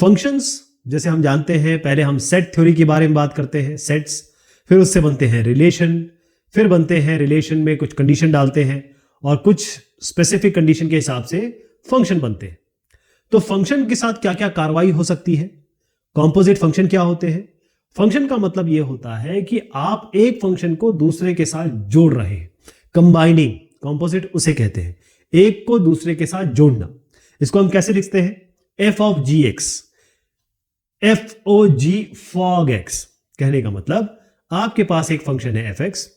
Functions जैसे हम जानते हैं, पहले हम सेट थ्योरी के बारे में बात करते हैं, सेट्स, फिर उससे बनते हैं रिलेशन, फिर बनते हैं रिलेशन में कुछ कंडीशन डालते हैं और कुछ स्पेसिफिक कंडीशन के हिसाब से फंक्शन बनते हैं। तो फंक्शन के साथ क्या क्या कार्रवाई हो सकती है? कॉम्पोजिट फंक्शन क्या होते हैं? फंक्शन का मतलब यह होता है कि आप एक फंक्शन को दूसरे के साथ जोड़ रहे हैं, कंबाइनिंग, कॉम्पोजिट उसे कहते हैं, एक को दूसरे के साथ जोड़ना। इसको हम कैसे लिखते हैं? F of G X, F O G fog X. कहने का मतलब आपके पास एक फंक्शन है एफ एक्स,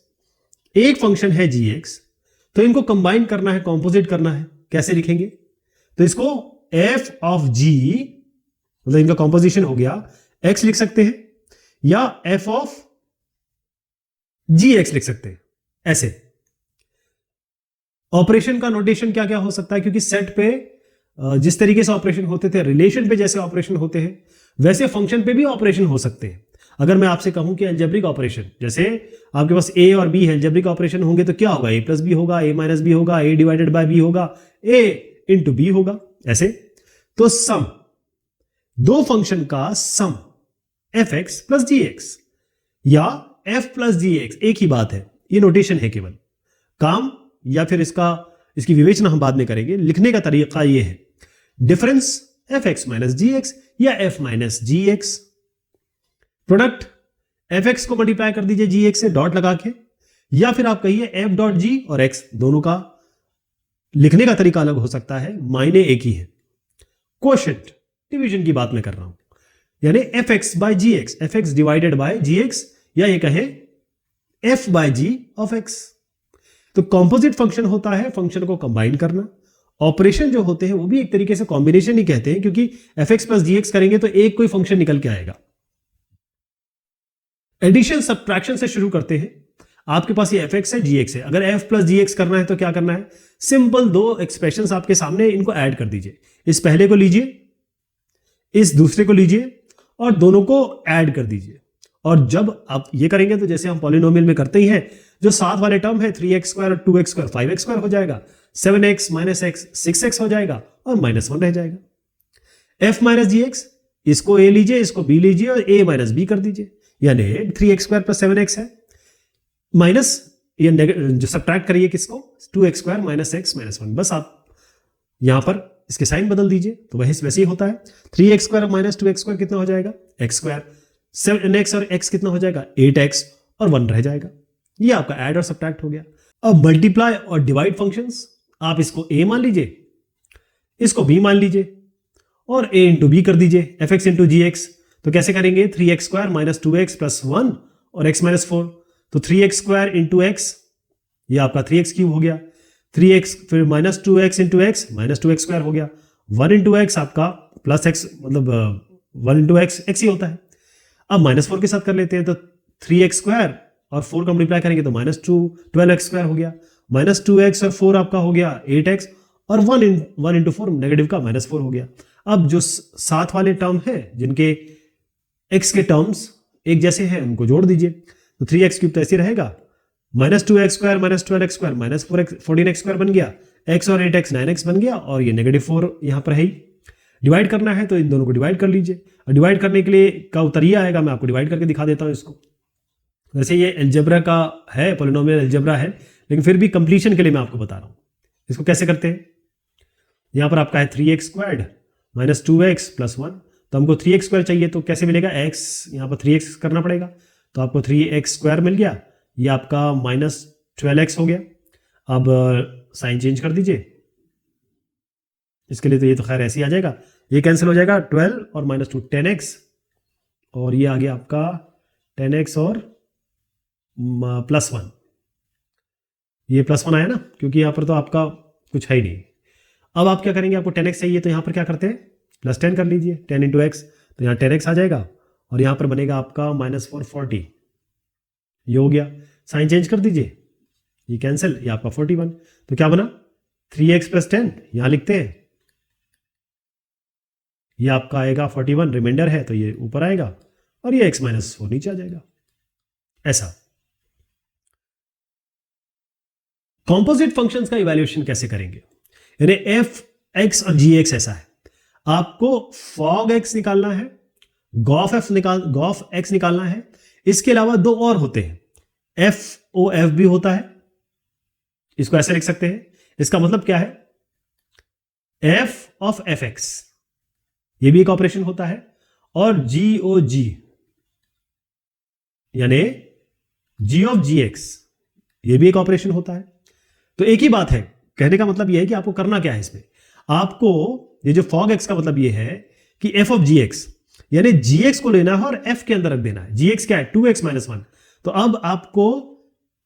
एक फंक्शन है जी एक्स, तो इनको कंबाइन करना है, कॉम्पोजिट करना है। कैसे लिखेंगे? तो इसको एफ ऑफ जी, मतलब इनका कॉम्पोजिशन हो गया, एक्स लिख सकते हैं या एफ ऑफ जी एक्स लिख सकते हैं। ऐसे ऑपरेशन का नोटेशन क्या क्या हो सकता है? क्योंकि सेट पे जिस तरीके से ऑपरेशन होते थे, रिलेशन पे जैसे ऑपरेशन होते हैं, वैसे फंक्शन पे भी ऑपरेशन हो सकते हैं। अगर मैं आपसे कहूं कि अलजेब्रिक ऑपरेशन, जैसे आपके पास ए और बी है, अलजेब्रिक ऑपरेशन होंगे तो क्या होगा? ए प्लस बी होगा, ए माइनस बी होगा, ए डिवाइडेड बाय बी होगा, ए इंटू बी होगा। ऐसे तो सम, दो फंक्शन का सम एफ एक्स प्लस जी एक्स या एफ प्लस जी एक्स एक ही बात है। ये नोटेशन है केवल, काम या फिर इसकी विवेचना हम बाद में करेंगे। लिखने का तरीका ये है, डिफरेंस एफ एक्स माइनस जी एक्स या एफ माइनस जी एक्स, प्रोडक्ट एफ एक्स को मल्टीप्लाई कर दीजिए जी एक्स से डॉट लगा के, या फिर आप कहिए एफ डॉट जी और एक्स, दोनों का लिखने का तरीका अलग हो सकता है, मायने एक ही है। क्वोशंट, डिवीजन की बात मैं कर रहा हूं, यानी F X by G X, F X divided by G X, या ये कहे F by G of X. तो कॉम्पोजिट फंक्शन होता है फंक्शन को कंबाइन करना। ऑपरेशन जो होते हैं वो भी एक तरीके से कॉम्बिनेशन ही कहते हैं, क्योंकि एफ एक्स प्लस जी एक्स करेंगे तो एक कोई फंक्शन निकल के आएगा। एडिशन सब्ट्रैक्शन से शुरू करते हैं। आपके पास ये एफ एक्स है, जी एक्स है, अगर एफ प्लस जी एक्स करना है तो क्या करना है? सिंपल दो एक्सप्रेशंस आपके सामने, इनको ऐड कर दीजिए। इस पहले को लीजिए, इस दूसरे को लीजिए और दोनों को ऐड कर दीजिए। और जब आप ये करेंगे तो जैसे हम पॉलिनोमियल में करते ही हैं, जो साथ वाले टर्म है 3x स्क्वायर और 2x स्क्वायर 5x स्क्वायर हो जाएगा, 7x माइनस एक्स 6x हो जाएगा और माइनस 1 रह जाएगा। f माइनस जी एक्स, इसको a लीजिए, इसको b लीजिए और a माइनस b कर दीजिए, यानी 3x स्क्वायर प्लस 7x है, माइनस ये जो सब्ट्रैक्ट करिए किसको? 2x square minus x minus 1। बस आप यहां पर इसके साइन बदल दीजिए तो वैसे ही होता है। 3x square minus 2x square कितना हो जाएगा? x square. 7x और x कितना हो जाएगा? 8x और 1 रह जाएगा। ये आपका ऐड और सब्ट्रैक्ट हो गया। अब मल्टीप्लाई और डिवाइड फंक्शंस, आप इसको a मान लीजिए, इसको b मान लीजिए और a इंटू बी कर दीजिए, एफ एक्स इंटू जी एक्स। तो कैसे करेंगे? 3x square minus 2x plus 1 और x माइनस 4, तो 3x स्क्वायर इंटू एक्स, ये आपका 3x क्यूब हो गया, 3x फिर minus 2x into x minus 2x square हो गया, 1 इंटू एक्स आपका प्लस x, मतलब 1 इंटू एक्स एक्स ही होता है। अब माइनस 4 के साथ कर लेते हैं, तो 3x स्क्वायर और 4 का मल्टीप्लाई करेंगे तो माइनस 12x स्क्वायर हो गया, माइनस 2x और 4 आपका हो गया 8x और 1 इंटू 4 नेगेटिव का माइनस 4 हो गया। अब जो साथ वाले टर्म है जिनके x के टर्म्स एक जैसे हैं उनको जोड़ दीजिए, तो 3x क्यूब तो ऐसे रहेगा, minus 2x square minus 12x square minus 14x square बन गया, x और 8x 9x बन गया और ये नेगेटिव 4 यहां पर है ही। डिवाइड करना है तो इन दोनों को डिवाइड कर लीजिए, और डिवाइड करने के लिए का उतरिया आएगा, मैं आपको डिवाइड करके दिखा देता हूं इसको। वैसे ये अलजेब्रा का है, पॉलिनोमियल अलजेब्रा है, लेकिन फिर भी कंप्लीशन के लिए मैं आपको बता रहा हूं इसको कैसे करते हैं। यहां पर आपका है 3x squared minus 2x plus 1, तो हमको 3x स्क्वायर चाहिए, तो कैसे मिलेगा? x यहां पर 3x करना पड़ेगा, तो आपको 3x स्क्वायर मिल गया, ये आपका माइनस 12x हो गया। अब साइन चेंज कर दीजिए इसके लिए, तो ये तो खैर ऐसे ही आ जाएगा, ये कैंसिल हो जाएगा, 12 और माइनस 2 10x, और ये आ गया आपका 10x और प्लस 1, ये प्लस 1 आया ना, क्योंकि यहां पर तो आपका कुछ है ही नहीं। अब आप क्या करेंगे? आपको 10x चाहिए, तो यहां पर क्या करते हैं? प्लस 10 कर लीजिए, 10 इंटू एक्स, तो यहाँ 10x आ जाएगा और यहां पर बनेगा आपका माइनस 440, ये हो गया। साइन चेंज कर दीजिए, ये कैंसिल, ये आपका 41, तो क्या बना? 3x प्लस 10 यहां लिखते हैं, ये आपका आएगा 41, रिमाइंडर है तो ये ऊपर आएगा और ये x माइनस 4 नीचे आ जाएगा। ऐसा कॉम्पोजिट फंक्शंस का इवैल्यूएशन कैसे करेंगे? यानी एफ एक्स और जी एक्स ऐसा है, आपको fog x निकालना है, गॉफ x निकालना है। इसके अलावा दो और होते हैं, FOF भी होता है, इसको ऐसे लिख सकते हैं। इसका मतलब क्या है, f of fx, ये भी एक ऑपरेशन होता है, और GOG यानी g of gx, ये भी एक ऑपरेशन होता है। तो एक ही बात है, कहने का मतलब यह है कि आपको करना क्या है इसमें, आपको ये जो fog x का मतलब ये है कि f of gx यानी gx को लेना है और f के अंदर रख देना है। gx क्या है, 2x - 1। तो अब आपको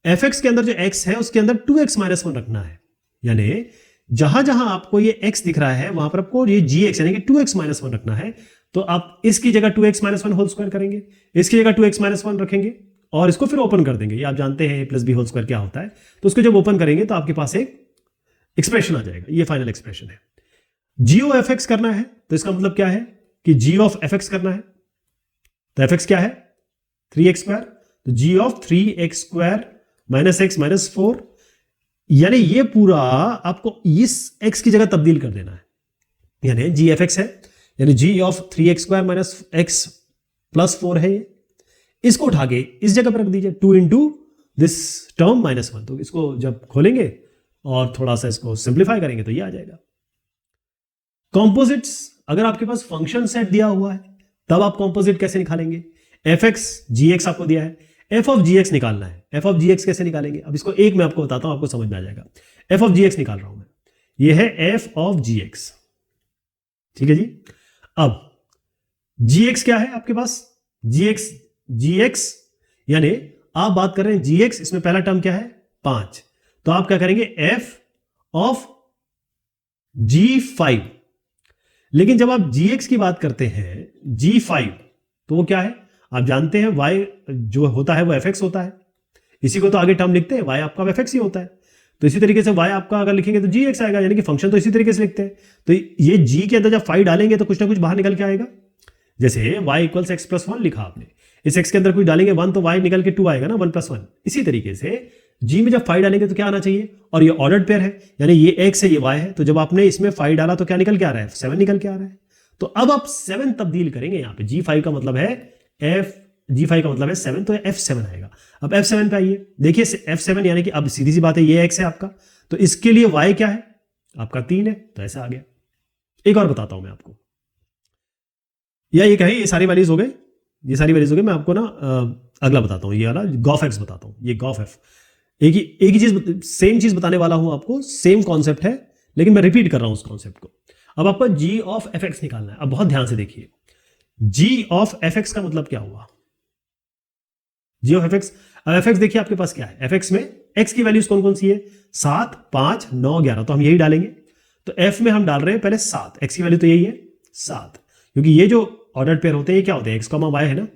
fx के अंदर जो x है उसके अंदर 2x - 1 रखना है, यानी जहां जहां आपको ये x दिख रहा है वहां पर आपको ये gx यानी कि 2x - 1 रखना है। तो आप इसकी जगह 2x - 1 होल स्क्वायर करेंगे, इसकी जगह 2x - 1 रखेंगे और इसको फिर ओपन कर देंगे। ये आप जानते हैं a + b होल स्क्वायर क्या होता है। तो उसको जब ओपन करेंगे तो आपके पास एक एक्सप्रेशन आ जाएगा, ये फाइनल एक्सप्रेशन है। g of fx करना है तो इसका मतलब क्या है कि g of fx करना है। तो fx क्या है, 3x², तो g of 3x² - x - 4, यानी ये पूरा आपको इस x की जगह तब्दील कर देना है, यानी g f x है, यानी g of 3x² - x + 4 है ये। इसको उठा के इस जगह पर रख दीजिए, 2 into दिस टर्म -1। तो इसको जब खोलेंगे और थोड़ा सा इसको सिंप्लीफाई करेंगे तो ये आ जाएगा। कॉम्पोजिट्स, अगर आपके पास फंक्शन सेट दिया हुआ है तब आप कॉम्पोजिट कैसे निकालेंगे, fx gx आपको दिया है, f of gx निकालना है। f of gx कैसे निकालेंगे, अब इसको एक मैं आपको बताता हूं, आपको समझ में आ जाएगा। f of gx निकाल रहा हूं मैं, ये है f of gx, ठीक है जी। अब gx क्या है आपके पास, gx यानी आप बात कर रहे हैं gx, इसमें पहला टर्म क्या है 5, तो आप क्या करेंगे f of g5। लेकिन जब आप gx की बात करते हैं g5 तो वो क्या है, आप जानते हैं y जो होता है वो fx होता है, इसी को तो आगे टर्म लिखते हैं, y आपका fx ही होता है। तो इसी तरीके से y आपका अगर लिखेंगे तो gx आएगा, यानी कि फंक्शन तो इसी तरीके से लिखते हैं। तो ये g के अंदर जब 5 डालेंगे तो कुछ ना कुछ बाहर निकल के आएगा। जैसे y = x + 1 लिखा आपने, इस x के अंदर कुछ डालेंगे 1 तो y निकल के 2 आएगा ना, 1 + 1। इसी तरीके से g में जब 5 डालेंगे तो क्या आना चाहिए, और ये ऑर्डर्ड पेयर है, यानी ये x है ये y है, तो जब आपने इसमें 5 डाला तो क्या निकल के आ रहा है, 7 निकल के आ रहा है। तो अब आप 7 तब्दील करेंगे, यहाँ पे g5 का मतलब है g5 का मतलब है 7, तो f7 आएगा। अब f7 पे आइए, देखिए f7 यानी कि अब सीधी सी बात है ये x है आपका, तो इसके लिए y क्या है आपका 3 है, तो ऐसा आ गया। एक और बताता हूं मैं आपको, या ये कहें ये सारी वैल्यूज हो गए, ये सारी वैल्यूज हो गई। मैं आपको ना अगला बताता हूँ, ये वाला गॉफ एक्स बताता हूँ, ये गॉफ एफ। एक ही चीज, सेम चीज बताने वाला हूं आपको, सेम कॉन्सेप्ट है लेकिन मैं रिपीट कर रहा हूं उस कॉन्सेप्ट को। अब आपको g of fx निकालना है। अब बहुत ध्यान से देखिए, g of fx का मतलब क्या हुआ, g of fx। अब fx देखिए आपके पास क्या है, fx में x की वैल्यूज कौन कौन सी है, 7, 5, 9, 11, तो हम यही डालेंगे। तो f में हम डाल रहे हैं पहले 7, x की वैल्यू तो यही है 7, क्योंकि ये जो ऑर्डर्ड पेयर होते हैं ये क्या होते हैं, x, y है ना,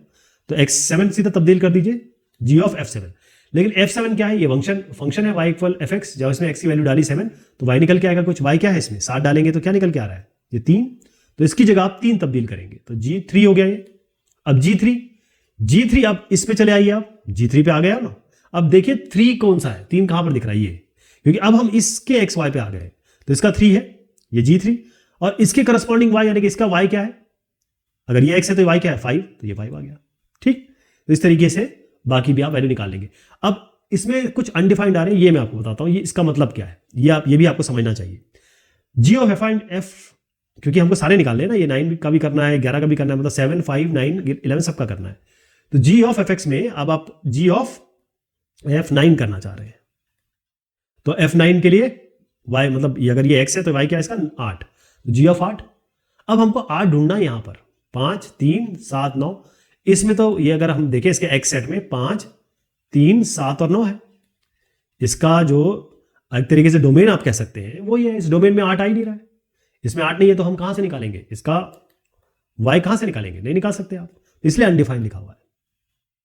तो x7 सीधा तब्दील कर दीजिए g of f7। लेकिन f7 क्या है, ये फंक्शन है y = fx, जब इसमें x की वैल्यू डाली 7 तो y निकल के आएगा कुछ, y क्या है इसमें 7 डालेंगे तो क्या निकल के आ रहा है ये 3, तो इसकी जगह आप 3 तब्दील करेंगे तो g3 हो गया ये। अब g3 आप इस पे चले आइए, आप g3 पे आ गया ना। अब देखिए 3 कौन सा है, 3 कहां पर दिख रहा है ये, क्योंकि अब हम इसके xy पे आ गए, तो इसका 3 है ये g3, और इसके करस्पॉन्डिंग y यानी कि इसका y क्या है, अगर ये x है तो y क्या है 5, तो ये 5 आ गया, ठीक। तो इस तरीके से बाकी भी आप वैल्यू निकाल लेंगे। अब इसमें कुछ अनडिफाइंड आ रहे हैं, ये मैं आपको बताता हूं, ये इसका मतलब क्या है, ये भी आपको समझना चाहिए। g of f, क्योंकि हमको सारे निकालने हैं ना, ये 9 का भी करना है, 11 का भी करना है, मतलब 7, 5, 9, 11 सबका करना है। तो g of fx में अब आप g of f9 करना चाह रहे हैं, तो f9 के लिए y मतलब ये अगर ये x है तो y क्या है इसका 8, तो g of 8। अब हमको 8 ढूंढना है यहाँ पर, 5, 3, 7, 9, इसमें तो ये अगर हम देखें इसके x सेट में 5, 3, 7 और 9 है। इसका जो एक तरीके से डोमेन आप कह सकते हैं वो ये है, इस डोमेन में 8 आ ही नहीं रहा है, इसमें 8 नहीं है, तो हम कहां से निकालेंगे इसका y, कहां से निकालेंगे, नहीं निकाल सकते आप, इसलिए अनडिफाइंड लिखा हुआ है।